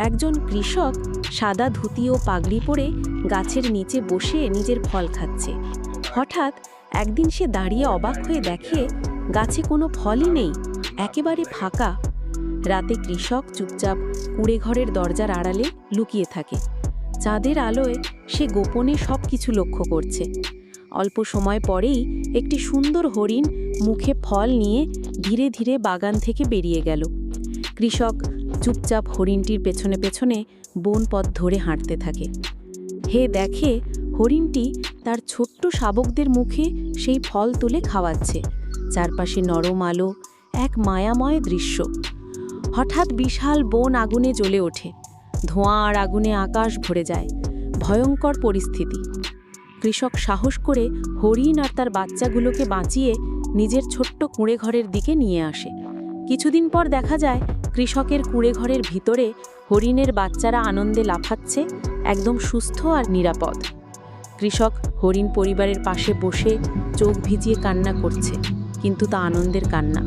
একজন কৃষক সাদা ধুতি ও পাগড়ি পরে গাছের নিচে বসে নিজের ফল খাচ্ছে। হঠাৎ একদিন সে দাঁড়িয়ে অবাক হয়ে দেখে গাছে কোনো ফলই নেই, একেবারে ফাঁকা। রাতে কৃষক চুপচাপ কুঁড়ে ঘরের দরজার আড়ালে লুকিয়ে থাকে। চাঁদের আলোয় সে গোপনে সব কিছু লক্ষ্য করছে। অল্প সময় পরেই একটি সুন্দর হরিণ মুখে ফল নিয়ে ধীরে ধীরে বাগান থেকে বেরিয়ে গেল। কৃষক চুপচাপ হরিণটির পেছনে পেছনে বন পথ ধরে হাঁটতে থাকে। হে দেখে, হরিণটি তার ছোট্ট শাবকদের মুখে সেই ফল তুলে খাওয়াচ্ছে। চারপাশে নরম আলো, এক মায়াময় দৃশ্য। হঠাৎ বিশাল বন আগুনে জ্বলে ওঠে। ধোঁয়া আর আগুনে আকাশ ভরে যায়। ভয়ঙ্কর পরিস্থিতি। কৃষক সাহস করে হরিণ আর তার বাচ্চাগুলোকে বাঁচিয়ে নিজের ছোট্ট কুঁড়ে ঘরের দিকে নিয়ে আসে। কিছুদিন পর দেখা যায় কৃষকের কুঁড়ে ঘরের ভিতরে হরিণের বাচ্চারা আনন্দে লাফাচ্ছে, একদম সুস্থ আর নিরাপদ। কৃষক হরিণ পরিবারের পাশে বসে চোখ ভিজিয়ে কান্না করছে, কিন্তু তা আনন্দের কান্না।